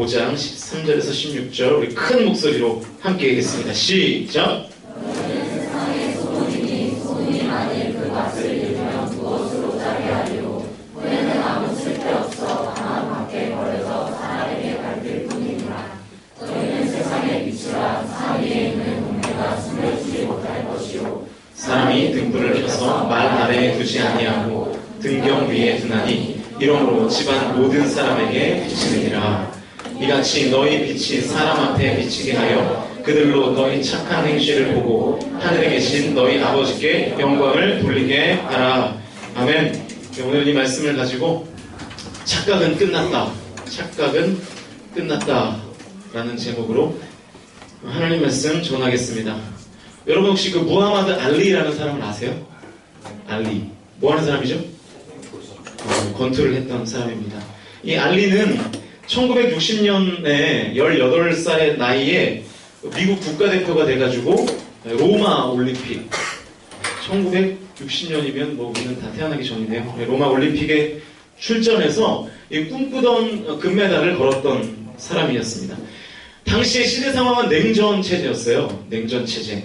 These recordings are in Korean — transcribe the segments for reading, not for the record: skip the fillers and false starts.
5장 13절에서 16절 우리 큰 목소리로 함께 읽겠습니다. 시작! 사람이 등불을 켜서 말 아래에 두지 아니하고 등경 위에 두나니 이러므로 집안 모든 사람에게 비치느니라. 이같이 너희 빛이 사람 앞에 비치게 하여 그들로 너희 착한 행실을 보고 하늘에 계신 너희 아버지께 영광을 돌리게 하라. 아멘. 오늘 이 말씀을 가지고 착각은 끝났다, 착각은 끝났다 라는 제목으로 하나님 말씀 전하겠습니다. 여러분 혹시 그 무하마드 알리라는 사람을 아세요? 알리. 뭐 하는 사람이죠? 권투를 했던 사람입니다. 이 알리는 1960년에 18살의 나이에 미국 국가대표가 돼가지고 로마 올림픽 1960년이면 뭐 우리는 다 태어나기 전이네요. 로마 올림픽에 출전해서 이 꿈꾸던 금메달을 걸었던 사람이었습니다. 당시의 시대 상황은 냉전 체제였어요. 냉전 체제.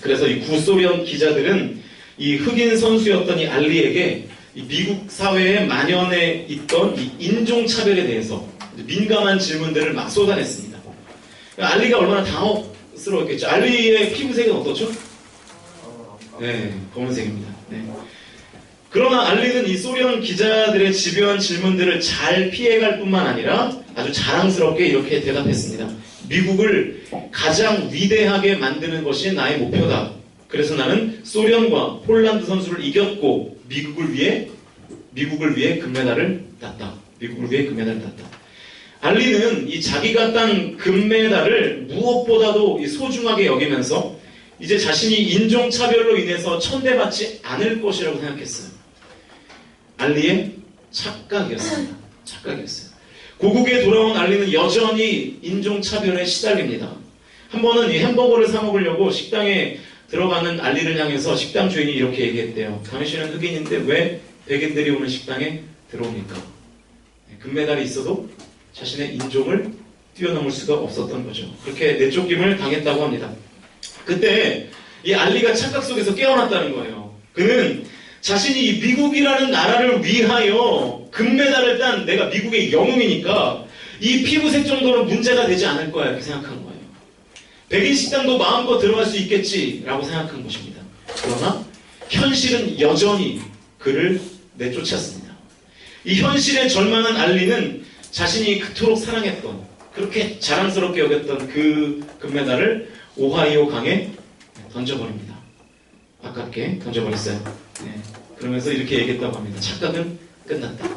그래서 이 구소련 기자들은 이 흑인 선수였던 이 알리에게 이 미국 사회에 만연해 있던 이 인종차별에 대해서 민감한 질문들을 막 쏟아냈습니다. 알리가 얼마나 당혹스러웠겠죠. 알리의 피부색은 어떻죠? 네, 검은색입니다. 네. 그러나 알리는 이 소련 기자들의 집요한 질문들을 잘 피해갈 뿐만 아니라 아주 자랑스럽게 이렇게 대답했습니다. 미국을 가장 위대하게 만드는 것이 나의 목표다. 그래서 나는 소련과 폴란드 선수를 이겼고 미국을 위해 금메달을 땄다. 미국을 위해 금메달을 땄다. 알리는 이 자기가 딴 금메달을 무엇보다도 소중하게 여기면서 이제 자신이 인종차별로 인해서 천대받지 않을 것이라고 생각했어요. 알리의 착각이었습니다. 착각이었어요. 고국에 돌아온 알리는 여전히 인종차별에 시달립니다. 한 번은 이 햄버거를 사 먹으려고 식당에 들어가는 알리를 향해서 식당 주인이 이렇게 얘기했대요. 당신은 흑인인데 왜 백인들이 오는 식당에 들어옵니까? 금메달이 있어도 자신의 인종을 뛰어넘을 수가 없었던 거죠. 그렇게 내쫓김을 당했다고 합니다. 그때 이 알리가 착각 속에서 깨어났다는 거예요. 그는 자신이 이 미국이라는 나라를 위하여 금메달을 딴 내가 미국의 영웅이니까 이 피부색 정도는 문제가 되지 않을 거야 이렇게 생각한 거예요. 백인 식당도 마음껏 들어갈 수 있겠지라고 생각한 것입니다. 그러나 현실은 여전히 그를 내쫓았습니다. 이 현실에 절망한 알리는 자신이 그토록 사랑했던 그렇게 자랑스럽게 여겼던 그 금메달을 오하이오 강에 던져버립니다. 아깝게 던져버렸어요. 네. 그러면서 이렇게 얘기했다고 합니다. 착각은 끝났다.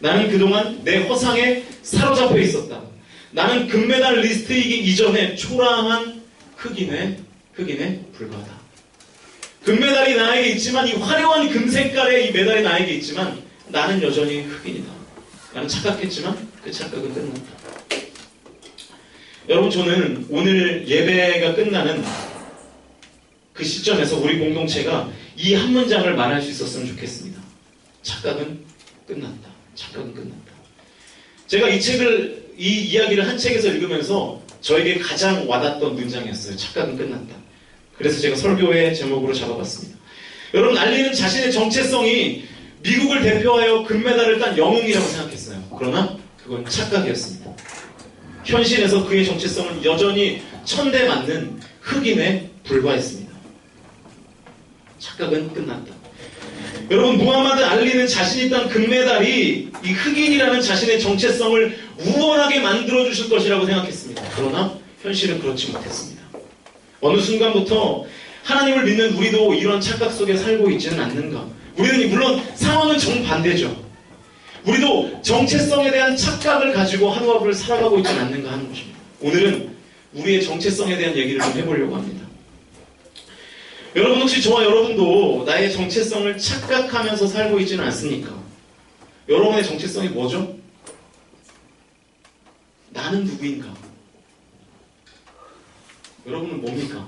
나는 그동안 내 허상에 사로잡혀 있었다. 나는 금메달 리스트이기 이전에 초라한 흑인에 불과하다. 금메달이 나에게 있지만 이 화려한 금색깔의 이 메달이 나에게 있지만 나는 여전히 흑인이다. 나는 착각했지만 그 착각은 끝났다. 여러분 저는 오늘 예배가 끝나는 그 시점에서 우리 공동체가 이 한 문장을 말할 수 있었으면 좋겠습니다. 착각은 끝났다. 착각은 끝났다. 제가 이 이야기를 한 책에서 읽으면서 저에게 가장 와닿던 문장이었어요. 착각은 끝났다. 그래서 제가 설교의 제목으로 잡아봤습니다. 여러분 알리는 자신의 정체성이 미국을 대표하여 금메달을 딴 영웅이라고 생각했어요. 그러나 그건 착각이었습니다. 현실에서 그의 정체성은 여전히 천대 맞는 흑인에 불과했습니다. 착각은 끝났다. 여러분 무하마드 알리는 자신이 딴 금메달이 이 흑인이라는 자신의 정체성을 우월하게 만들어주실 것이라고 생각했습니다. 그러나 현실은 그렇지 못했습니다. 어느 순간부터 하나님을 믿는 우리도 이런 착각 속에 살고 있지는 않는가? 우리는 물론 상황은 정반대죠. 우리도 정체성에 대한 착각을 가지고 하루하루를 살아가고 있지는 않는가 하는 것입니다. 오늘은 우리의 정체성에 대한 얘기를 좀 해보려고 합니다. 여러분 혹시 저와 여러분도 나의 정체성을 착각하면서 살고 있지는 않습니까? 여러분의 정체성이 뭐죠? 나는 누구인가? 여러분은 뭡니까?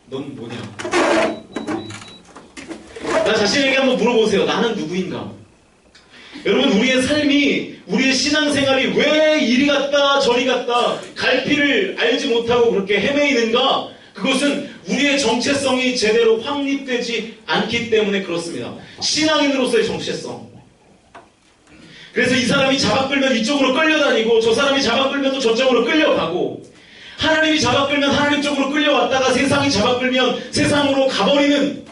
넌 뭐냐? 네. 나 자신에게 한번 물어보세요. 나는 누구인가? 여러분 우리의 삶이 우리의 신앙생활이 왜 이리 갔다 갖다 갈피를 알지 못하고 그렇게 헤매이는가? 그것은 우리의 정체성이 제대로 확립되지 않기 때문에 그렇습니다. 신앙인으로서의 정체성. 그래서 이 사람이 잡아 끌면 이쪽으로 끌려다니고 저 사람이 잡아 끌면 또 저쪽으로 끌려가고 하나님이 잡아 끌면 하나님 쪽으로 끌려왔다가 세상이 잡아 끌면 세상으로 가버리는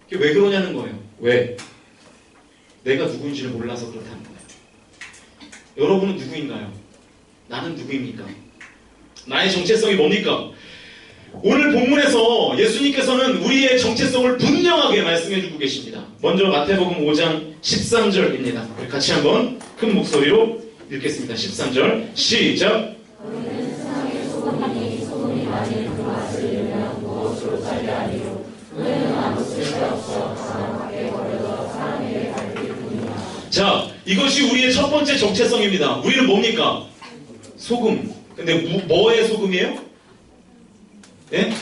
이게 왜 그러냐는 거예요. 왜? 내가 누구인지를 몰라서 그렇다는 거예요. 여러분은 누구인가요? 나는 누구입니까? 나의 정체성이 뭡니까? 오늘 본문에서 예수님께서는 우리의 정체성을 분명하게 말씀해 주고 계십니다. 먼저 마태복음 5장 13절입니다. 우리 같이 한번 큰 목소리로 읽겠습니다. 13절 시작. 자, 이것이 우리의 첫 번째 정체성입니다. 우리는 뭡니까? 소금. 근데 뭐의 소금이에요? 네?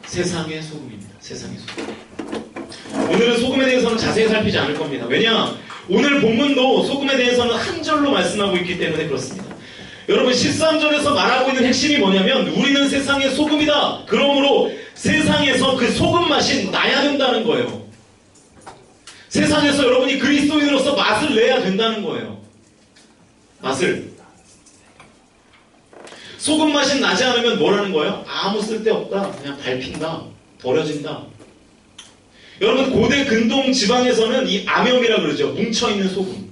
세상의 소금입니다. 세상의 소금. 오늘은 소금에 대해서는 자세히 살피지 않을 겁니다. 왜냐? 오늘 본문도 소금에 대해서는 한 절로 말씀하고 있기 때문에 그렇습니다. 여러분 13절에서 말하고 있는 핵심이 뭐냐면 우리는 세상의 소금이다. 그러므로 세상에서 그 소금 맛이 나야 된다는 거예요. 세상에서 여러분이 그리스도인으로서 맛을 내야 된다는 거예요. 맛을. 소금 맛이 나지 않으면 뭐라는 거예요? 아무 쓸데없다. 그냥 밟힌다. 버려진다. 여러분 고대 근동 지방에서는 이 암염이라 그러죠. 뭉쳐있는 소금.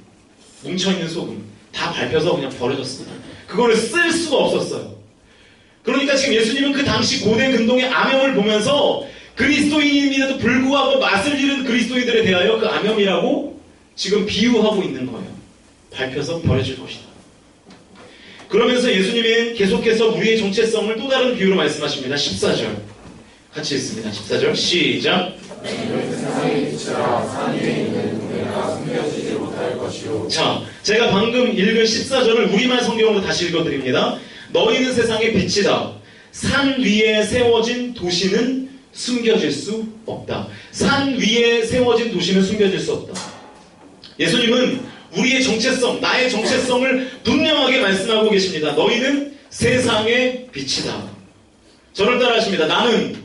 뭉쳐있는 소금. 다 밟혀서 그냥 버려졌습니다. 그거를 쓸 수가 없었어요. 그러니까 지금 예수님은 그 당시 고대 근동의 암염을 보면서 그리스도인임에도 불구하고 맛을 잃은 그리스도인들에 대하여 그 암염이라고 지금 비유하고 있는 거예요. 밟혀서 버려질 것이다. 그러면서 예수님은 계속해서 우리의 정체성을 또 다른 비유로 말씀하십니다. 14절 같이 읽습니다. 14절 시작. 자, 제가 방금 읽은 14절을 우리말 성경으로 다시 읽어드립니다. 너희는 세상의 빛이다. 산 위에 세워진 도시는 숨겨질 수 없다. 산 위에 세워진 도시는 숨겨질 수 없다. 예수님은 우리의 정체성, 나의 정체성을 분명하게 말씀하고 계십니다. 너희는 세상의 빛이다. 저를 따라 하십니다. 나는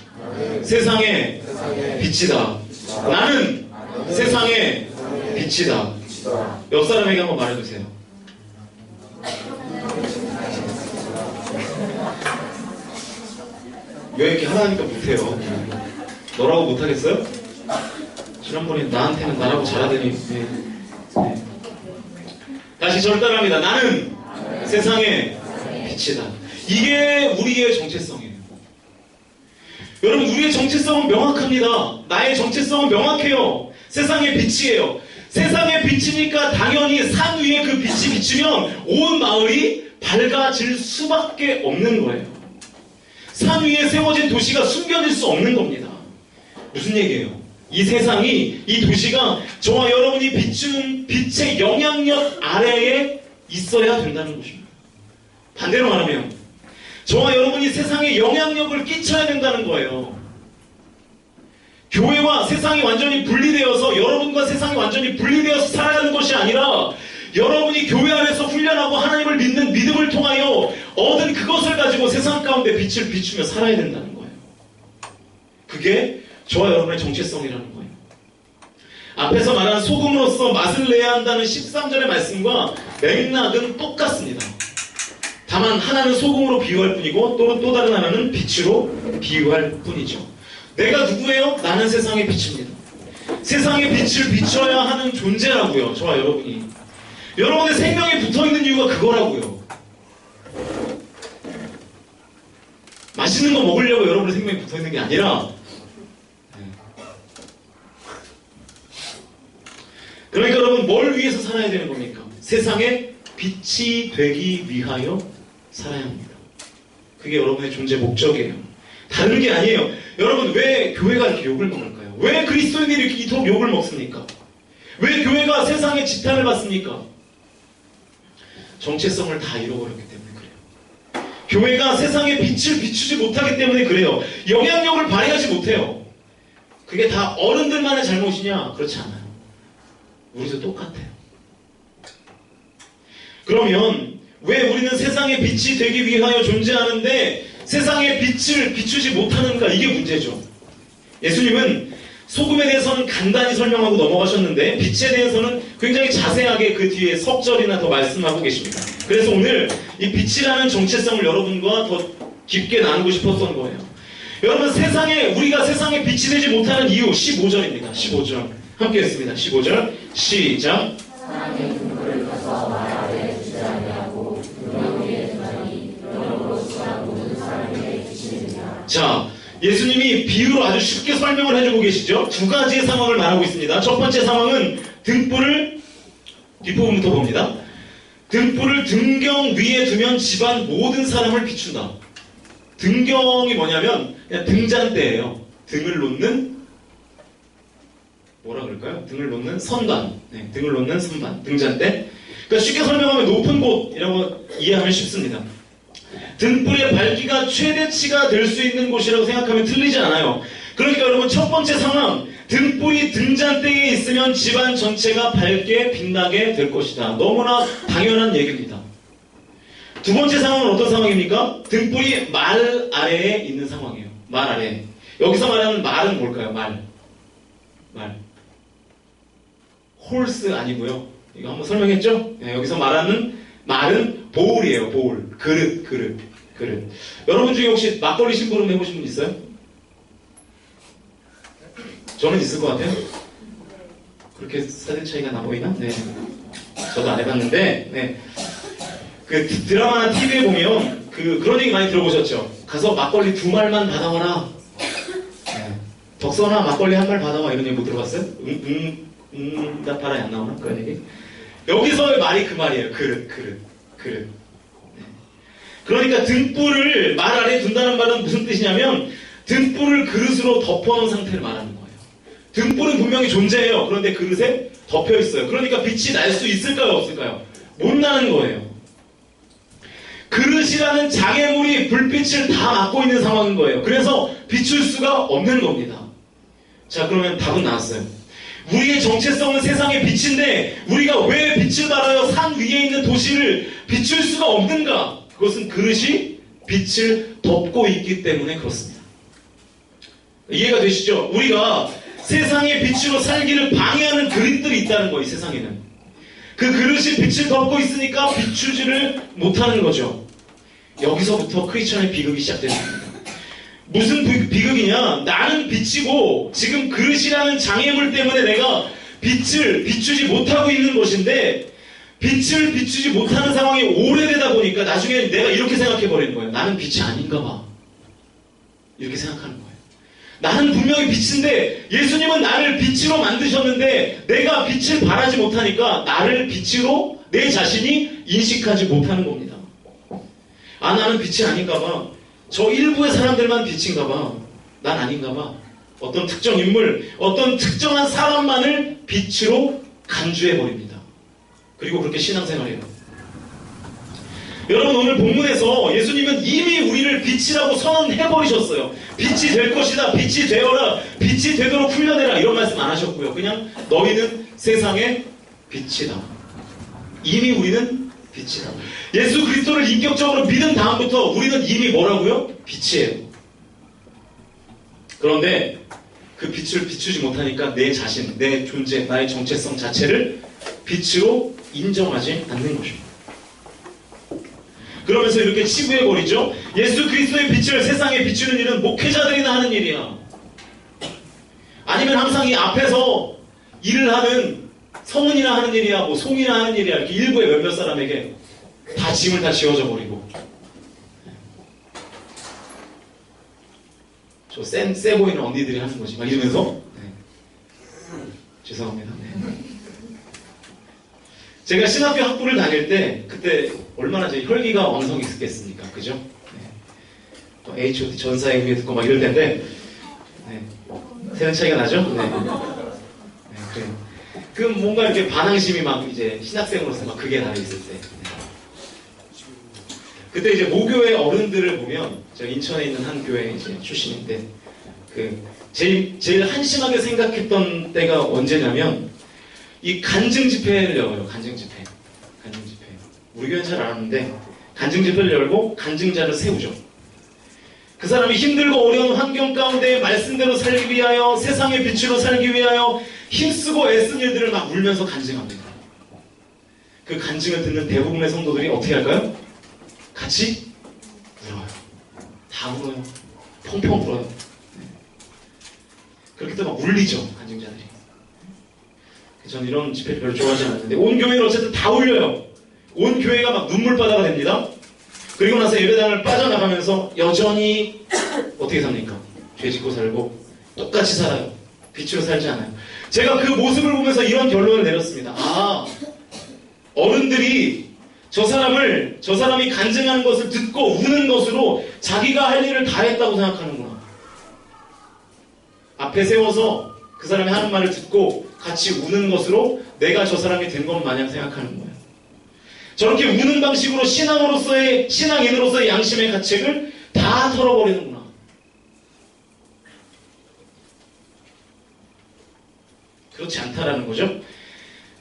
세상의 빛이다. 나는 세상의 빛이다. 옆 사람에게 한번 말해주세요. 왜 이렇게 하라니까 못해요? 너라고 못하겠어요? 지난번에 나한테는 나라고 잘하더니 네. 다시 저를 따라합니다. 나는 세상의 빛이다. 이게 우리의 정체성이에요. 여러분 우리의 정체성은 명확합니다. 나의 정체성은 명확해요. 세상의 빛이에요. 세상의 빛이니까 당연히 산 위에 그 빛이 비추면 온 마을이 밝아질 수밖에 없는 거예요. 산 위에 세워진 도시가 숨겨질 수 없는 겁니다. 무슨 얘기예요? 이 세상이, 이 도시가 저와 여러분이 비춘 빛의 영향력 아래에 있어야 된다는 것입니다. 반대로 말하면 저와 여러분이 세상에 영향력을 끼쳐야 된다는 거예요. 교회와 세상이 완전히 분리되어서 여러분과 세상이 완전히 분리되어서 살아가는 것이 아니라 여러분이 교회 안에서 훈련하고 하나님을 믿는 믿음을 통하여 얻은 그것을 가지고 세상 가운데 빛을 비추며 살아야 된다는 거예요. 그게 저와 여러분의 정체성이라는 거예요. 앞에서 말한 소금으로서 맛을 내야 한다는 13절의 말씀과 맥락은 똑같습니다. 다만 하나는 소금으로 비유할 뿐이고 또 다른 하나는 빛으로 비유할 뿐이죠. 내가 누구예요? 나는 세상의 빛입니다. 세상의 빛을 비춰야 하는 존재라고요. 저와 여러분이. 여러분의 생명에 붙어있는 이유가 그거라고요. 맛있는 거 먹으려고 여러분의 생명에 붙어있는 게 아니라 그러니까 여러분 뭘 위해서 살아야 되는 겁니까? 세상에 빛이 되기 위하여 살아야 합니다. 그게 여러분의 존재 목적이에요. 다른 게 아니에요. 여러분 왜 교회가 이렇게 욕을 먹을까요? 왜 그리스도인들이 이렇게 이토록 욕을 먹습니까? 왜 교회가 세상의 지탄을 받습니까? 정체성을 다 잃어버렸기 때문에 그래요. 교회가 세상에 빛을 비추지 못하기 때문에 그래요. 영향력을 발휘하지 못해요. 그게 다 어른들만의 잘못이냐? 그렇지 않아요. 우리도 똑같아요. 그러면 왜 우리는 세상에 세상의 빛이 되기 위하여 존재하는데 세상의 빛을 비추지 못하는가, 이게 문제죠. 예수님은 소금에 대해서는 간단히 설명하고 넘어가셨는데 빛에 대해서는 굉장히 자세하게 그 뒤에 석절이나 더 말씀하고 계십니다. 그래서 오늘 이 빛이라는 정체성을 여러분과 더 깊게 나누고 싶었던 거예요. 여러분, 우리가 세상에 빛이 되지 못하는 이유 15절입니다. 15절 함께 했습니다. 15절 시작. 자, 예수님이 비유로 아주 쉽게 설명을 해주고 계시죠. 두 가지의 상황을 말하고 있습니다. 첫 번째 상황은 등불을, 뒷부분부터 봅니다. 등불을 등경 위에 두면 집안 모든 사람을 비춘다. 등경이 뭐냐면 그냥 등잔대예요. 등을 놓는, 뭐라 그럴까요? 등을 놓는 선반. 네, 등을 놓는 선반, 등잔대. 그러니까 쉽게 설명하면 높은 곳이라고 이해하면 쉽습니다. 등불의 밝기가 최대치가 될 수 있는 곳이라고 생각하면 틀리지 않아요. 그러니까 여러분, 첫 번째 상황, 등불이 등잔대에 있으면 집안 전체가 밝게 빛나게 될 것이다. 너무나 당연한 얘기입니다. 두 번째 상황은 어떤 상황입니까? 등불이 말 아래에 있는 상황이에요. 말 아래. 여기서 말하는 말은 뭘까요? 말. 홀스 아니고요. 이거 한번 설명했죠? 네, 여기서 말하는 말은 보울이에요. 보울. 그릇. 여러분 중에 혹시 막걸리 심부름 해보신 분 있어요? 저는 있을 것 같아요. 그렇게 세대 차이가 나 보이나? 네. 저도 안 해봤는데, 네. 그 드라마나 TV에 보면 그런 얘기 많이 들어보셨죠? 가서 막걸리 2말만 받아와라. 네. 덕선아, 막걸리 1말 받아와. 이런 얘기 못 들어봤어요? 응답하라에 안 나오나? 그런 얘기? 여기서의 말이 그 말이에요. 그릇. 네. 그러니까 등불을 말 아래에 둔다는 말은 무슨 뜻이냐면 등불을 그릇으로 덮어놓은 상태를 말하는 거예요. 등불은 분명히 존재해요. 그런데 그릇에 덮여 있어요. 그러니까 빛이 날 수 있을까요? 없을까요? 못 나는 거예요. 그릇이라는 장애물이 불빛을 다 막고 있는 상황인 거예요. 그래서 비출 수가 없는 겁니다. 자, 그러면 답은 나왔어요. 우리의 정체성은 세상의 빛인데 우리가 왜 빛을 발하여 산 위에 있는 도시를 비출 수가 없는가? 그것은 그릇이 빛을 덮고 있기 때문에 그렇습니다. 이해가 되시죠? 우리가 세상의 빛으로 살기를 방해하는 그릇들이 있다는 거예요. 이 세상에는. 그 그릇이 빛을 덮고 있으니까 비추지를 못하는 거죠. 여기서부터 크리스천의 비극이 시작됩니다. 무슨 비극이냐? 나는 빛이고 지금 그릇이라는 장애물 때문에 내가 빛을 비추지 못하고 있는 것인데 빛을 비추지 못하는 상황이 오래되다 보니까 나중에 내가 이렇게 생각해버리는 거예요. 나는 빛이 아닌가 봐. 이렇게 생각하는 거예요. 나는 분명히 빛인데 예수님은 나를 빛으로 만드셨는데 내가 빛을 발하지 못하니까 나를 빛으로 내 자신이 인식하지 못하는 겁니다. 아, 나는 빛이 아닌가 봐. 저 일부의 사람들만 빛인가 봐. 난 아닌가 봐. 어떤 특정 인물, 어떤 특정한 사람만을 빛으로 간주해버립니다. 그리고 그렇게 신앙생활해요. 여러분, 오늘 본문에서 예수님은 이미 우리를 빛이라고 선언해버리셨어요. 빛이 될 것이다. 빛이 되어라. 빛이 되도록 훈련해라. 이런 말씀 안 하셨고요. 그냥 너희는 세상의 빛이다. 이미 우리는 빛이다. 예수 그리스도를 인격적으로 믿은 다음부터 우리는 이미 뭐라고요? 빛이에요. 그런데 그 빛을 비추지 못하니까 내 자신, 내 존재, 나의 정체성 자체를 빛으로 인정하지 않는 것입니다. 그러면서 이렇게 치부해버리죠. 예수 그리스도의 빛을 세상에 비추는 일은 목회자들이나 하는 일이야. 아니면 항상 이 앞에서 일을 하는 성은이나 하는 일이야, 뭐 송이나 하는 일이야. 이렇게 일부의 몇몇 사람에게 다 짐을 다 지워져 버리고. 저 세 보이는 언니들이 하는 거지. 막 이러면서. 네. 죄송합니다. 네. 제가 신학교 학부를 다닐 때 그때 얼마나 제 혈기가 왕성히 있었겠습니까? 그죠? 네. 또 H.O.T 전사의 의미에 듣고 막 이럴 텐데 네. 세대 차이가 나죠? 네. 네, 그래요. 그 뭔가 이렇게 반항심이 막 이제 신학생으로서 막 그게 나를 있을 때. 네. 그때 이제 모교의 어른들을 보면 제가 인천에 있는 한 교회 이제 출신인데 그 제일 한심하게 생각했던 때가 언제냐면 이 간증 집회를 열어요. 간증 집회. 우리 교회는 잘 안 하는데 간증 집회를 열고 간증자를 세우죠. 그 사람이 힘들고 어려운 환경 가운데 말씀대로 살기 위하여, 세상의 빛으로 살기 위하여 힘쓰고 애쓴 일들을 막 울면서 간증합니다. 그 간증을 듣는 대부분의 성도들이 어떻게 할까요? 같이 울어요. 다 울어요. 펑펑 울어요. 그렇게 또 막 울리죠, 간증자들이. 저는 이런 집회를 별로 좋아하지 않는데, 온 교회를 어쨌든 다 울려요. 온 교회가 막 눈물바다가 됩니다. 그리고 나서 예배당을 빠져나가면서 여전히 어떻게 삽니까? 죄 짓고 살고 똑같이 살아요. 빛으로 살지 않아요. 제가 그 모습을 보면서 이런 결론을 내렸습니다. 아, 어른들이 저 사람이 간증하는 것을 듣고 우는 것으로 자기가 할 일을 다 했다고 생각하는구나. 앞에 세워서 그 사람이 하는 말을 듣고 같이 우는 것으로 내가 저 사람이 된 것 마냥 생각하는 거예요. 저렇게 우는 방식으로 신앙인으로서의 양심의 가책을 다 털어버리는구나. 그렇지 않다라는 거죠.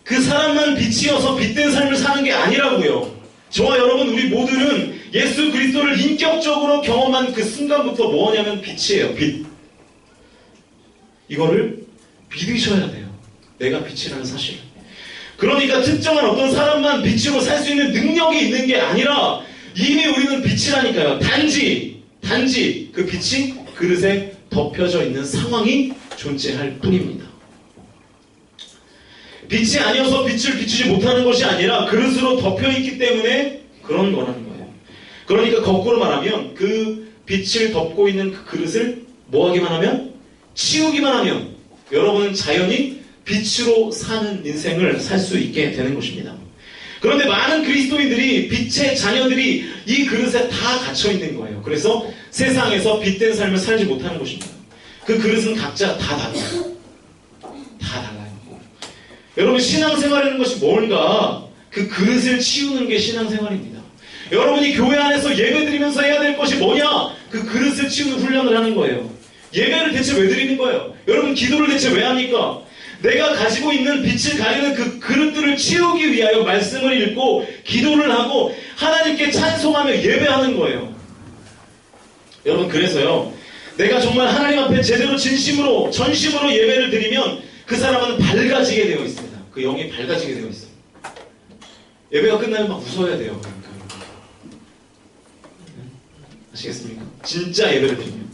그 사람만 빛이어서 빛된 삶을 사는 게 아니라고요. 저와 여러분, 우리 모두는 예수 그리스도를 인격적으로 경험한 그 순간부터 뭐냐면 빛이에요. 빛. 이거를 믿으셔야 돼요. 내가 빛이라는 사실. 그러니까 특정한 어떤 사람만 빛으로 살 수 있는 능력이 있는 게 아니라 이미 우리는 빛이라니까요. 단지 그 빛이 그릇에 덮여져 있는 상황이 존재할 뿐입니다. 빛이 아니어서 빛을 비추지 못하는 것이 아니라 그릇으로 덮여있기 때문에 그런 거라는 거예요. 그러니까 거꾸로 말하면 그 빛을 덮고 있는 그 그릇을 뭐 하기만 하면? 치우기만 하면 여러분은 자연히 빛으로 사는 인생을 살 수 있게 되는 것입니다. 그런데 많은 그리스도인들이, 빛의 자녀들이 이 그릇에 다 갇혀 있는 거예요. 그래서 세상에서 빛된 삶을 살지 못하는 것입니다. 그 그릇은 각자 다 달라요. 다 달라요. 여러분, 신앙생활이라는 것이 뭔가? 그 그릇을 치우는 게 신앙생활입니다. 여러분이 교회 안에서 예배드리면서 해야 될 것이 뭐냐? 그 그릇을 치우는 훈련을 하는 거예요. 예배를 대체 왜 드리는 거예요? 여러분, 기도를 대체 왜 합니까? 내가 가지고 있는 빛을 가리는 그 그릇들을 치우기 위하여 말씀을 읽고 기도를 하고 하나님께 찬송하며 예배하는 거예요. 여러분, 그래서요, 내가 정말 하나님 앞에 제대로 진심으로 전심으로 예배를 드리면 그 사람은 밝아지게 되어 있습니다. 그 영이 밝아지게 되어 있어요. 예배가 끝나면 막 웃어야 돼요. 아시겠습니까? 진짜 예배를 드리면.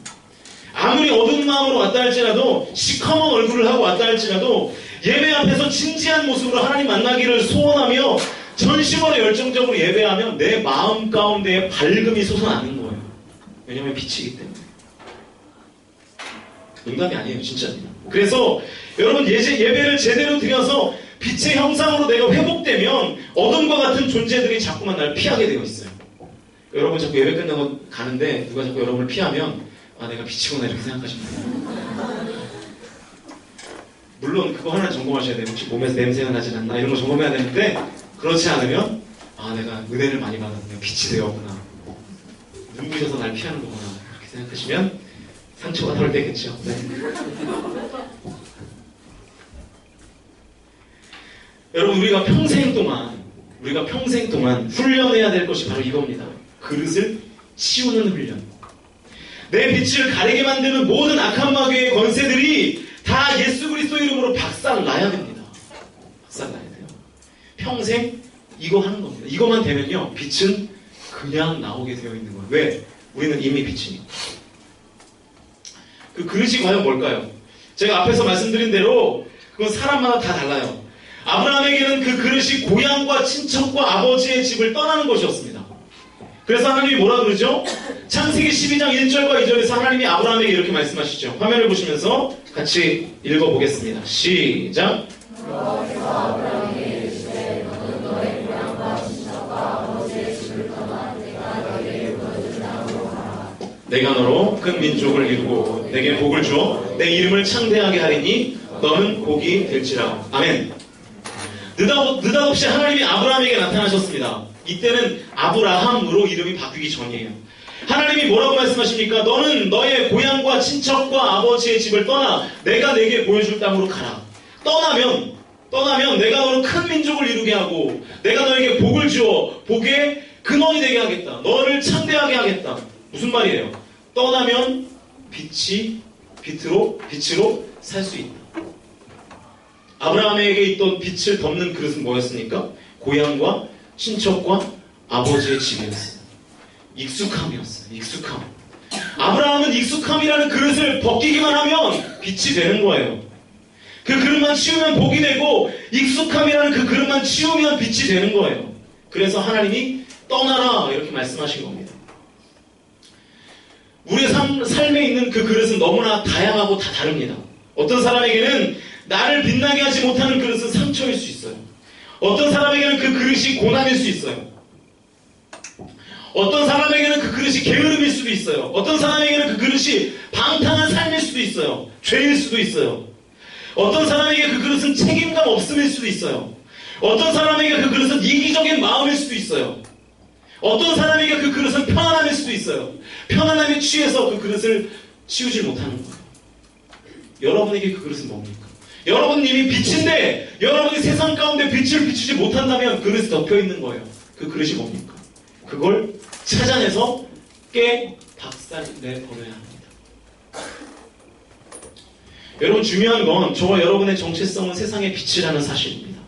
아무리 어두운 마음으로 왔다 할지라도, 시커먼 얼굴을 하고 왔다 할지라도 예배 앞에서 진지한 모습으로 하나님 만나기를 소원하며 전심으로 열정적으로 예배하면 내 마음 가운데에 밝음이 솟아나는 거예요. 왜냐하면 빛이기 때문에. 농담이 아니에요. 진짜입니다. 그래서 여러분, 예배를 제대로 드려서 빛의 형상으로 내가 회복되면 어둠과 같은 존재들이 자꾸만 날 피하게 되어 있어요. 여러분, 자꾸 예배 끝나고 가는데 누가 자꾸 여러분을 피하면 아, 내가 빛이구나 이렇게 생각하십니다. 물론 그거 하나 점검하셔야 돼요. 혹시 몸에서 냄새가 나진 않나 이런 거 점검해야 되는데, 그렇지 않으면 아, 내가 은혜를 많이 받았네, 빛이 되었구나, 눈부셔서 날 피하는 거구나 이렇게 생각하시면 상처가 덜 되겠죠. 네. 여러분, 우리가 평생 동안 훈련해야 될 것이 바로 이겁니다. 그릇을 치우는 훈련. 내 빛을 가리게 만드는 모든 악한 마귀의 권세들이 다 예수 그리스도 이름으로 박살나야 됩니다. 박살나야 돼요. 평생 이거 하는 겁니다. 이것만 되면요, 빛은 그냥 나오게 되어 있는 거예요. 왜? 우리는 이미 빛이니까. 그 그릇이 과연 뭘까요? 제가 앞에서 말씀드린 대로 그건 사람마다 다 달라요. 아브라함에게는 그 그릇이 고향과 친척과 아버지의 집을 떠나는 것이었습니다. 그래서 하나님이 뭐라 그러죠? 창세기 12장 1절과 2절에서 하나님이 아브라함에게 이렇게 말씀하시죠. 화면을 보시면서 같이 읽어보겠습니다. 시작. 내가 너로 큰 민족을 이루고 내게 복을 주어 내 이름을 창대하게 하리니 너는 복이 될지라. 아멘. 느닷없이 하나님이 아브라함에게 나타나셨습니다. 이때는 아브라함으로 이름이 바뀌기 전이에요. 하나님이 뭐라고 말씀하십니까? 너는 너의 고향과 친척과 아버지의 집을 떠나 내가 내게 보여줄 땅으로 가라. 떠나면 내가 너로 큰 민족을 이루게 하고 내가 너에게 복을 주어 복의 근원이 되게 하겠다. 너를 창대하게 하겠다. 무슨 말이에요? 떠나면 빛으로 살 수 있다. 아브라함에게 있던 빛을 덮는 그릇은 뭐였습니까? 고향과 친척과 아버지의 집이었어요. 익숙함이었어요. 익숙함. 아브라함은 익숙함이라는 그릇을 벗기기만 하면 빛이 되는 거예요. 그 그릇만 치우면 복이 되고 익숙함이라는 그 그릇만 치우면 빛이 되는 거예요. 그래서 하나님이 떠나라 이렇게 말씀하신 겁니다. 우리의 삶에 있는 그 그릇은 너무나 다양하고 다 다릅니다. 어떤 사람에게는 나를 빛나게 하지 못하는 그릇은 상처일 수 있어요. 어떤 사람에게는 그 그릇이 고난일 수 있어요. 어떤 사람에게는 그 그릇이 게으름일 수도 있어요. 어떤 사람에게는 그 그릇이 방탕한 삶일 수도 있어요. 죄일 수도 있어요. 어떤 사람에게 그 그릇은 책임감 없음일 수도 있어요. 어떤 사람에게 그 그릇은 이기적인 마음일 수도 있어요. 어떤 사람에게 그 그릇은 편안함일 수도 있어요. 편안함에 취해서 그 그릇을 치우지 못하는 거예요. 여러분에게 그 그릇은 뭡니까? 여러분 이미 빛인데 여러분이 세상 가운데 빛을 비추지 못한다면 그릇이 덮여있는 거예요. 그 그릇이 뭡니까? 그걸 찾아내서 박살내 버려야 합니다. 여러분 중요한 건 저와 여러분의 정체성은 세상의 빛이라는 사실입니다.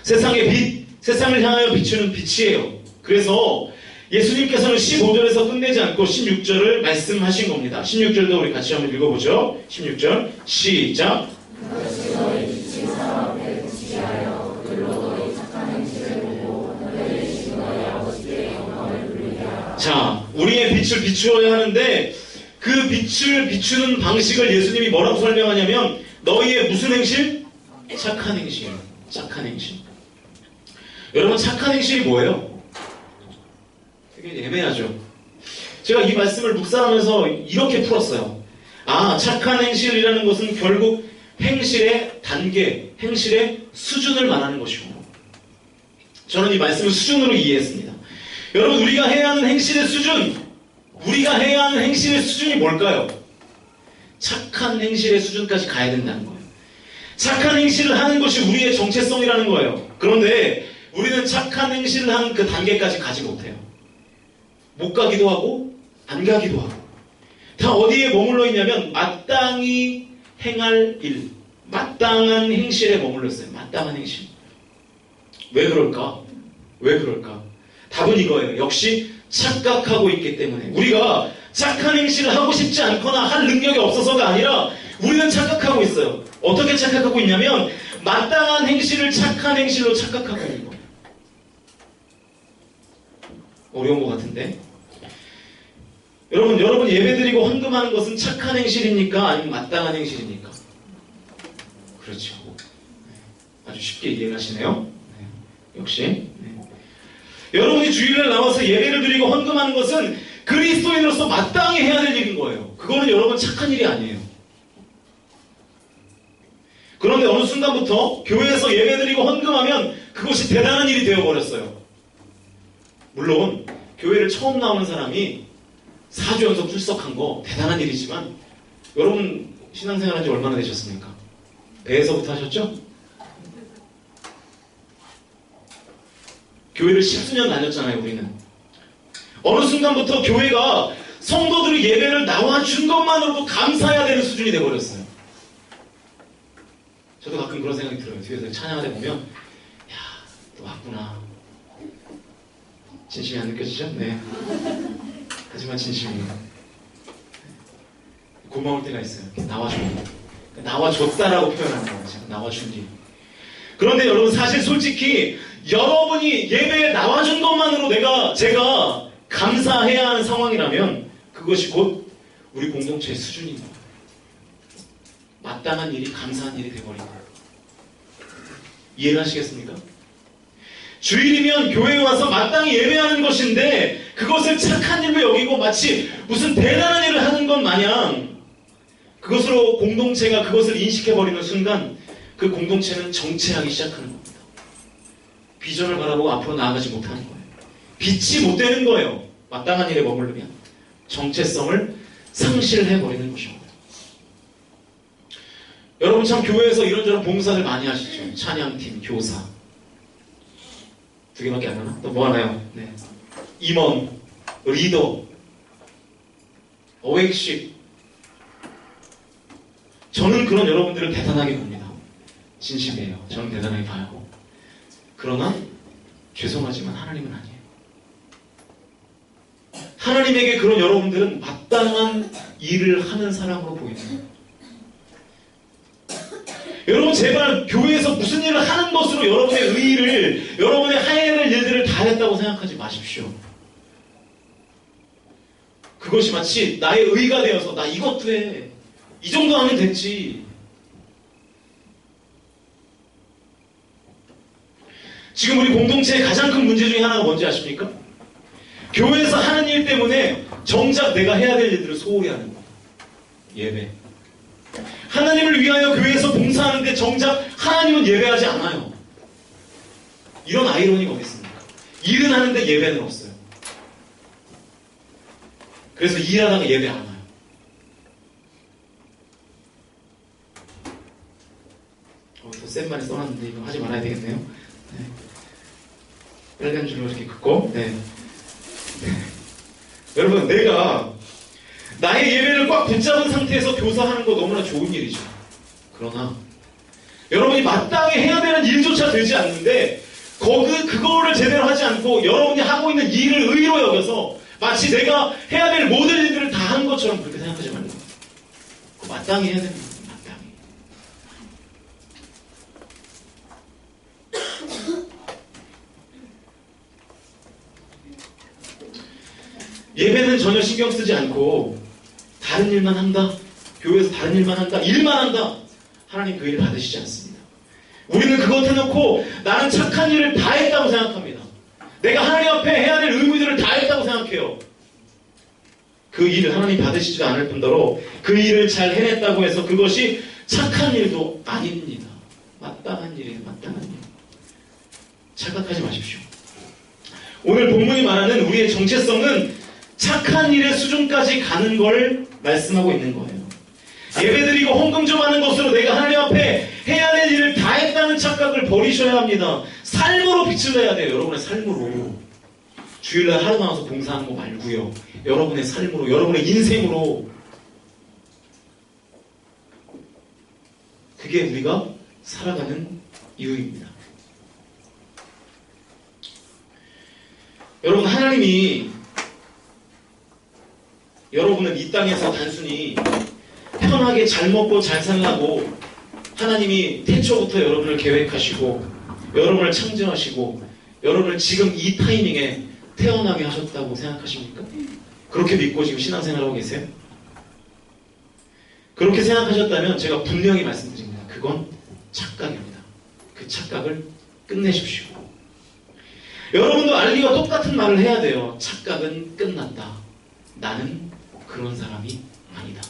세상의 빛, 세상을 향하여 비추는 빛이에요. 그래서 예수님께서는 15절에서 끝내지 않고 16절을 말씀하신 겁니다. 16절도 우리 같이 한번 읽어보죠. 16절 시작. 자, 우리의 빛을 비추어야 하는데 그 빛을 비추는 방식을 예수님이 뭐라고 설명하냐면 너희의 무슨 행실? 착한 행실. 착한 행실. 여러분 착한 행실이 뭐예요? 되게 애매하죠. 제가 이 말씀을 묵상하면서 이렇게 풀었어요. 아, 착한 행실이라는 것은 결국 행실의 단계, 행실의 수준을 말하는 것이고 저는 이 말씀을 수준으로 이해했습니다. 여러분 우리가 해야 하는 행실의 수준, 우리가 해야 하는 행실의 수준이 뭘까요? 착한 행실의 수준까지 가야 된다는 거예요. 착한 행실을 하는 것이 우리의 정체성이라는 거예요. 그런데 우리는 착한 행실을 하는 그 단계까지 가지 못해요. 못 가기도 하고 안 가기도 하고 다 어디에 머물러 있냐면 마땅히 행할 일, 마땅한 행실에 머물러 있어요. 마땅한 행실. 왜 그럴까? 왜 그럴까? 답은 이거예요. 역시 착각하고 있기 때문에 우리가 착한 행실을 하고 싶지 않거나 할 능력이 없어서가 아니라 우리는 착각하고 있어요. 어떻게 착각하고 있냐면 마땅한 행실을 착한 행실로 착각하고 있는 거예요. 어려운 것 같은데 여러분 예배드리고 헌금하는 것은 착한 행실입니까? 아니면 마땅한 행실입니까? 그렇죠. 아주 쉽게 이해하시네요. 네. 역시 네. 여러분이 주일날 나와서 예배를 드리고 헌금하는 것은 그리스도인으로서 마땅히 해야 될 일인 거예요. 그거는 여러분 착한 일이 아니에요. 그런데 어느 순간부터 교회에서 예배드리고 헌금하면 그것이 대단한 일이 되어버렸어요. 물론 교회를 처음 나오는 사람이 4주 연속 출석한 거 대단한 일이지만 여러분 신앙생활 한 지 얼마나 되셨습니까? 배에서부터 하셨죠? 교회를 10수년 다녔잖아요. 우리는 어느 순간부터 교회가 성도들이 예배를 나와준 것만으로도 감사해야 되는 수준이 돼버렸어요. 저도 가끔 그런 생각이 들어요. 뒤에서 찬양하다 보면 야, 또 왔구나. 진심이 안 느껴지죠? 네. 하지만 진심이에요. 고마울 때가 있어요. 나와줬다라고 표현하는 거예요. 제가 나와준 뒤. 그런데 여러분 사실 솔직히 여러분이 예배에 나와준 것만으로 제가 감사해야 하는 상황이라면 그것이 곧 우리 공동체의 수준입니다. 마땅한 일이 감사한 일이 되어버린 거예요. 이해를 하시겠습니까? 주일이면 교회에 와서 마땅히 예배하는 것인데 그것을 착한 일로 여기고 마치 무슨 대단한 일을 하는 것 마냥 그것으로 공동체가 그것을 인식해버리는 순간 그 공동체는 정체하기 시작하는 겁니다. 비전을 바라보고 앞으로 나아가지 못하는 거예요. 빛이 못 되는 거예요. 마땅한 일에 머무르면 정체성을 상실해버리는 것입니다. 여러분 참 교회에서 이런저런 봉사를 많이 하시죠. 찬양팀, 교사. 2개밖에 안 하나? 또 뭐 하나요? 네. 임원, 리더, 어획식. 저는 그런 여러분들을 대단하게 봅니다. 진심이에요. 저는 대단하게 봐요. 그러나 죄송하지만 하나님은 아니에요. 하나님에게 그런 여러분들은 마땅한 일을 하는 사람으로 보입니다. 여러분 제발 교회에서 무슨 일을 하는 것으로 여러분의 의의를, 여러분의 해야 될 일들을 다 했다고 생각하지 마십시오. 그것이 마치 나의 의가 되어서 나 이것도 해. 이 정도 하면 됐지. 지금 우리 공동체의 가장 큰 문제 중에 하나가 뭔지 아십니까? 교회에서 하는 일 때문에 정작 내가 해야 될 일들을 소홀히 하는 거예요. 예배. 하나님을 위하여 교회에서 봉사하는데 정작 하나님은 예배하지 않아요. 이런 아이러니가 어디 있습니까? 일은 하는데 예배는 없어요. 그래서 일하다가 예배 안 와요. 더 센 말이 써놨는데 이거 하지 말아야 되겠네요. 네. 빨간 줄로 이렇게 긋고. 네. 여러분, 내가 나의 예배를 꽉 붙잡은 상태에서 교사하는 거 너무나 좋은 일이죠. 그러나 여러분이 마땅히 해야 되는 일조차 되지 않는데 그거를 제대로 하지 않고 여러분이 하고 있는 일을 의로 여겨서 마치 내가 해야 될 모든 일들을 다 한 것처럼 그렇게 생각하지 말고 마땅히 해야 됩니다. 예배는 전혀 신경 쓰지 않고 다른 일만 한다. 교회에서 다른 일만 한다. 일만 한다. 하나님 그 일 받으시지 않습니다. 우리는 그것 해놓고 나는 착한 일을 다 했다고 생각합니다. 내가 하나님 앞에 해야 될 의무들을 다 했다고 생각해요. 그 일을 하나님 받으시지도 않을 뿐더러 그 일을 잘 해냈다고 해서 그것이 착한 일도 아닙니다. 마땅한 일이에요. 마땅한 일. 착각하지 마십시오. 오늘 본문이 말하는 우리의 정체성은 착한 일의 수준까지 가는 걸 말씀하고 있는 거예요. 예배드리고 헌금 좀 하는 것으로 내가 하나님 앞에 해야 될 일을 다 했다는 착각을 버리셔야 합니다. 삶으로 빛을 내야 돼요. 여러분의 삶으로. 주일날 하루 나와서 봉사하는 거 말고요. 여러분의 삶으로, 여러분의 인생으로. 그게 우리가 살아가는 이유입니다. 여러분, 하나님이 여러분은 이 땅에서 단순히 편하게 잘 먹고 잘 살라고 하나님이 태초부터 여러분을 계획하시고 여러분을 창조하시고 여러분을 지금 이 타이밍에 태어나게 하셨다고 생각하십니까? 그렇게 믿고 지금 신앙생활하고 계세요? 그렇게 생각하셨다면 제가 분명히 말씀드립니다. 그건 착각입니다. 그 착각을 끝내십시오. 여러분도 알리와 똑같은 말을 해야 돼요. 착각은 끝났다. 나는 그런 사람이 아니다.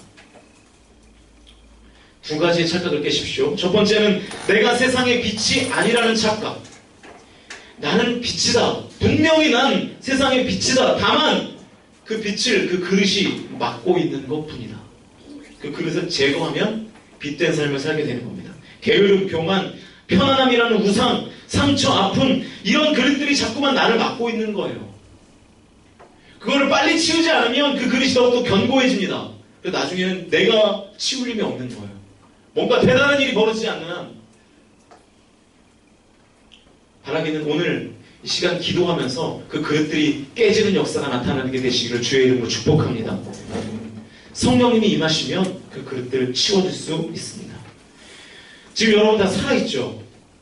두 가지의 착각을 깨십시오. 첫 번째는 내가 세상의 빛이 아니라는 착각. 나는 빛이다. 분명히 난 세상의 빛이다. 다만 그 빛을 그 그릇이 막고 있는 것뿐이다. 그 그릇을 제거하면 빛된 삶을 살게 되는 겁니다. 게으름, 교만, 편안함이라는 우상, 상처, 아픔 이런 그릇들이 자꾸만 나를 막고 있는 거예요. 그거를 빨리 치우지 않으면 그 그릇이 더욱더 견고해집니다. 그래서 나중에는 내가 치울 힘이 없는 거예요. 뭔가 대단한 일이 벌어지지 않는 한 바라기는 오늘 이 시간 기도하면서 그 그릇들이 깨지는 역사가 나타나게 되시기를 주의 이름으로 축복합니다. 성령님이 임하시면 그 그릇들을 치워줄 수 있습니다. 지금 여러분 다 살아있죠?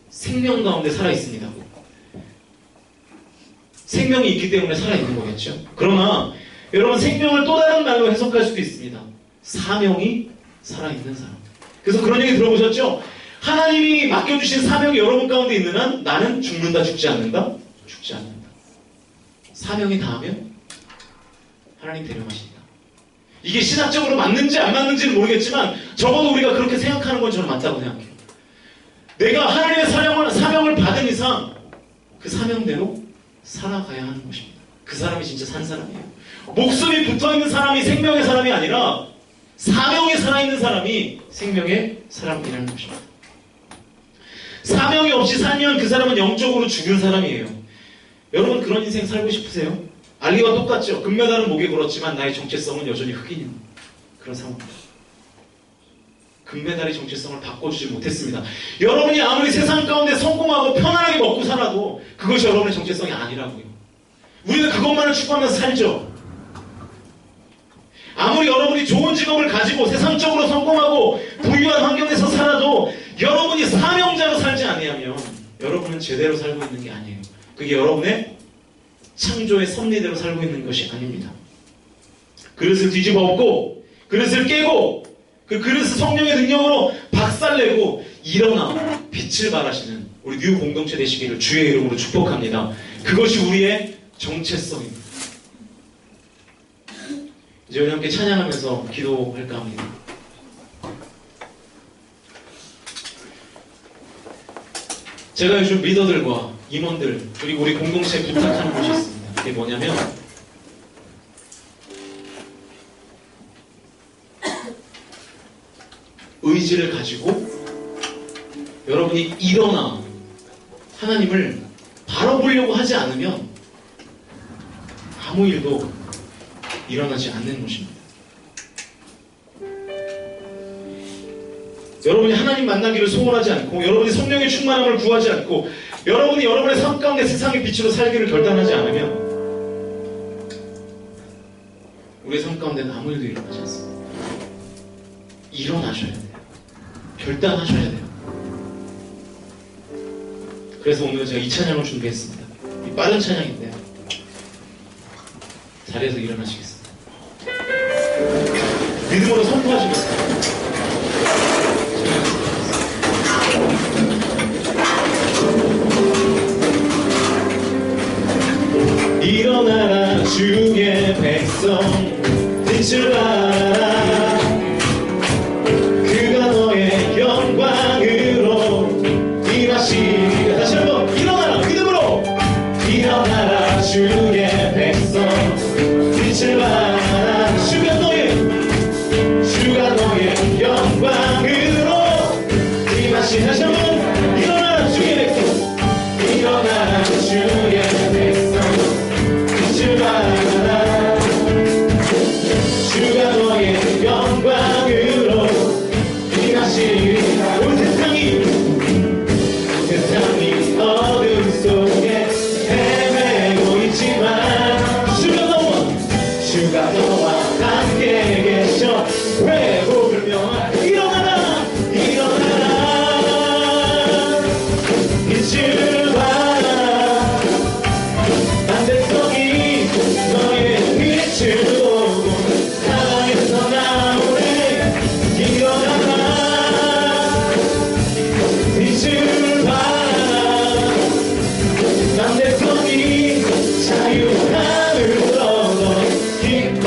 생명 가운데 살아있습니다. 생명이 있기 때문에 살아있는 거겠죠? 그러나 여러분 생명을 또 다른 말로 해석할 수도 있습니다. 사명이 살아있는 사람. 그래서 그런 얘기 들어보셨죠? 하나님이 맡겨주신 사명이 여러분 가운데 있는 한 나는 죽는다, 죽지 않는다? 죽지 않는다. 사명이 닿으면 하나님 데려가신다. 이게 신학적으로 맞는지 안 맞는지는 모르겠지만 적어도 우리가 그렇게 생각하는 건 저는 맞다고 생각해요. 내가 하나님의 사명을 받은 이상 그 사명대로 살아가야 하는 것입니다. 그 사람이 진짜 산 사람이에요. 목숨이 붙어있는 사람이 생명의 사람이 아니라 사명에 살아있는 사람이 생명의 사람이라는 것입니다. 사명이 없이 살면 그 사람은 영적으로 죽은 사람이에요. 여러분 그런 인생 살고 싶으세요? 알리와 똑같죠. 금메달은 목에 걸었지만 나의 정체성은 여전히 흑인인 그런 상황입니다. 금메달의 정체성을 바꿔주지 못했습니다. 여러분이 아무리 세상 가운데 성공하고 편안하게 먹고 살아도 그것이 여러분의 정체성이 아니라고요. 우리는 그것만을 추구하면서 살죠. 아무리 여러분이 좋은 직업을 가지고 세상적으로 성공하고 부유한 환경에서 살아도 여러분이 사명자로 살지 아니하면 여러분은 제대로 살고 있는 게 아니에요. 그게 여러분의 창조의 섭리대로 살고 있는 것이 아닙니다. 그릇을 뒤집어 엎고 그릇을 깨고 그 그릇을 성령의 능력으로 박살내고 일어나 빛을 발하시는 우리 뉴 공동체 되시기를 주의 이름으로 축복합니다. 그것이 우리의 정체성입니다. 이제 우리 함께 찬양하면서 기도할까 합니다. 제가 요즘 리더들과 임원들 그리고 우리 공동체에 부탁하는 것이 있습니다. 그게 뭐냐면 의지를 가지고 여러분이 일어나 하나님을 바라보려고 하지 않으면 아무 일도 일어나지 않는 것입니다. 여러분이 하나님 만나기를 소원하지 않고 여러분이 성령의 충만함을 구하지 않고 여러분이 여러분의 삶 가운데 세상의 빛으로 살기를 결단하지 않으면 우리의 삶 가운데는 아무 일도 일어나지 않습니다. 일어나셔야 돼요. 결단하셔야 돼요. 그래서 오늘 제가 이 찬양을 준비했습니다. 이 빠른 찬양인데 자리에서 일어나시겠습니다. 믿음으로 선포하시겠습니다. 일어나라 주의 백성 빛을 발하라 그가 너의 영광으로 임하시리라. 다시 한번 일어나라 믿음으로 일어나라 주의 백성 빛을 발하라 주가 너의 영광으로 임하시리라. 다시 한번 일어나라 주의 백성 일어나라 주의 백성 빛을 발하라 주가 너의 영광으로 임하시리라. 온 세상이 어둠 속에 헤매고 있지만 주가 너와 함께 계셔 회복을 명하 일어나라 빛을 발하라 반대성이 너의 빛을 보고 사랑에서 나오네 일어나라 빛을 발하라 반대성이 자유함을 얻어 기뻐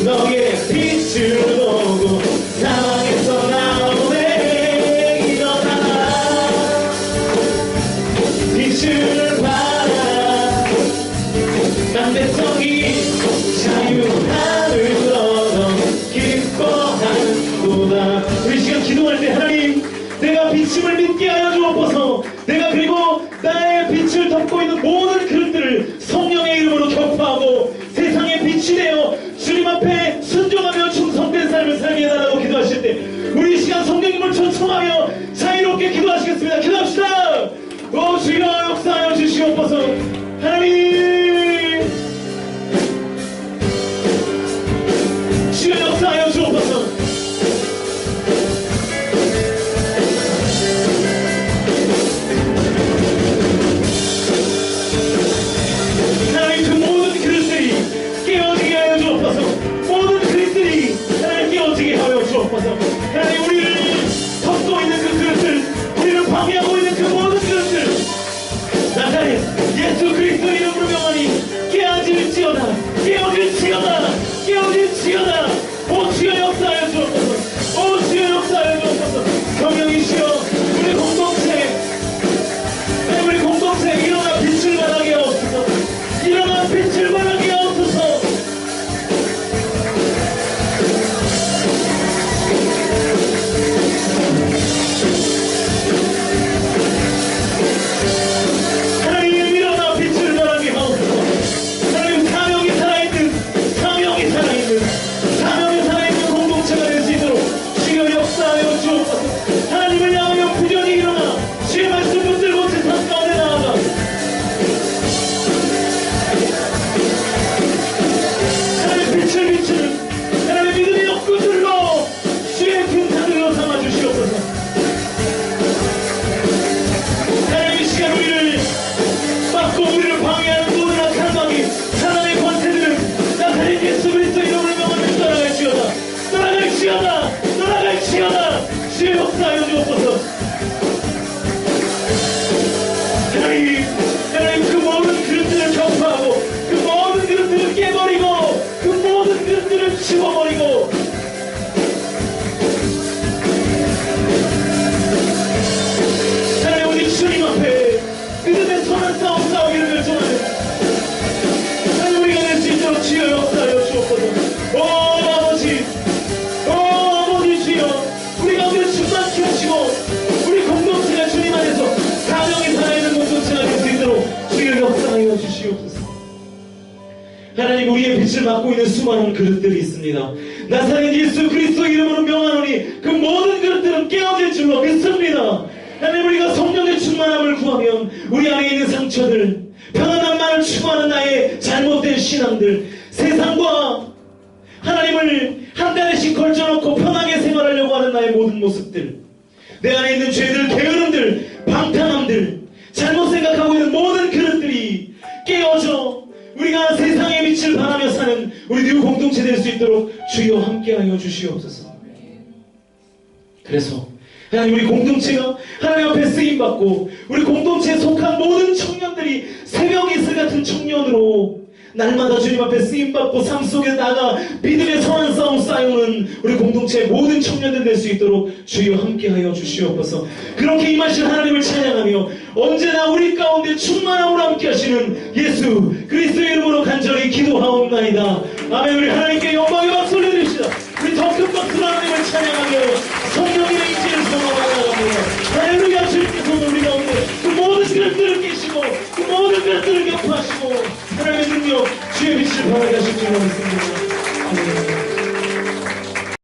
너의 빛을 보고 사망에서 나오네. 일어나라 빛을 발하라. 난 백성이 자유함을 얻어 기뻐하는도다. 우리 시간 기도할 때 하나님, 내가 비침을 믿게 하여 주옵소서. 내가 그리고 나의 빛을 덮고 있는 모든 그릇들을 성령의 이름으로 격파하고 세상의 빛이 되어 주님 앞에 순종하며 충성된 삶을 살게 해달라고 기도하실 때 우리 시간 성령님을 초청하며 자유롭게 기도하시겠습니다. 기도합시다. 오 주여 역사하여 주시옵소서. 하나님 주여 역사하여 주옵소서. 하나님 그 모든 그릇들이 깨어지게 하여 주옵소서. 모든 그릇들이 하나님 깨어지게 하여 주옵소서. 하나님 우리를 덮고 있는 그 그릇들, 우리를 방해하고 있는 그 모든 그릇들 나사렛 예수 그리스도 이름으로 명하니 깨어질지어다. 깨어질지어다. 깨어질지어다. 오 주여 역사하여 주옵소서. 오 주여 역사하여 주옵소서. 성령이시여 우리 공동체, 우리 공동체 일어나 빛을 발하게 하옵소서. 일어나 빛을 발하게 하옵소서. 하나님 일어나 빛을 발하게 하옵소서. 하나님 사명이 살아있는 공동체가 될 수 있도록 주여 역사하여 주옵소서. 하나님을 향하여 부전히 일어나 주의 말씀 붙들고 세상 가운데 나아가 하나님 빛을 비추는 하나님의 믿음의 역구들로 주의 군사들로 삼아주시옵소서. 하나님 이 시간 우리를 막고 우리를 방해하는 모든 악한 마귀 사람의 권세들은 나사렛 예수 그리스도 이름으로 명하며 떠나갈지어다. 떠나갈지어다. 떠나갈지어다. 주의 역사하여 주옵소서. 하나님 그 모든 그릇들을 격파하고 그 모든 그릇들을 깨버리고 그 모든 그릇들을 치워버리고 하나님 우리 주님 앞에 믿음의 선한 싸움 싸우기를 결정하는 하나님 우리가 될 수 있도록 주여 역사하여 주옵소서. 오 아버지, 오 아버지 주여 우리 가운데 충만케 하시고 우리 공동체가 주님 안에서 사명이 살아있는 공동체가 될 수 있도록 주여 역사하여 주시옵소서. 하나님 우리의 빛을 맡고 있는 수많은 그릇들이 있습니다. 나사렛 예수 그리스도 이름으로 명하노니 그 모든 그릇들은 깨어질 줄로 믿습니다. 하나님 우리가 성령의 충만함을 구하면 우리 안에 있는 상처들, 편안함만을 추구하는 나의 잘못된 신앙들, 세상과 하나님을 한 달씩 걸쳐놓고 편하게 생활하려고 하는 나의 모든 모습들, 내 안에 있는 죄들, 게으름들, 방탕함들, 잘못 생각하고 있는 모든 그릇들이 깨어져 우리가 세상의 빛을 바라며 사는 우리 뉴 공동체 될 수 있도록 주여 함께하여 주시옵소서. 그래서 하나님 우리 공동체가 하나님 앞에 쓰임받고 우리 공동체에 속한 모든 청년들이 새벽 이슬 같은 청년으로 날마다 주님 앞에 쓰임받고 삶 속에 나가 믿음의 선한 싸움 쌓여오는 우리 공동체의 모든 청년들 될 수 있도록 주여 함께하여 주시옵소서. 그렇게 임하신 하나님을 찬양하며 언제나 우리 가운데 충만함으로 함께하시는 예수 그리스도의 이름으로 간절히 기도하옵나이다. 아멘. 우리 하나님께 영광의 박수 올려드립시다. 우리 더 큰 박수로 하나님을 찬양하며 성령의 인지를 성화하옵나이다. 할렐루야. 주님께서 우리 가운데 그 모든 그릇들을 깨시고 그 모든 그릇들을 격파하시고 하나님의 능력 주의 빛을 발하게 하실 줄 믿습니다.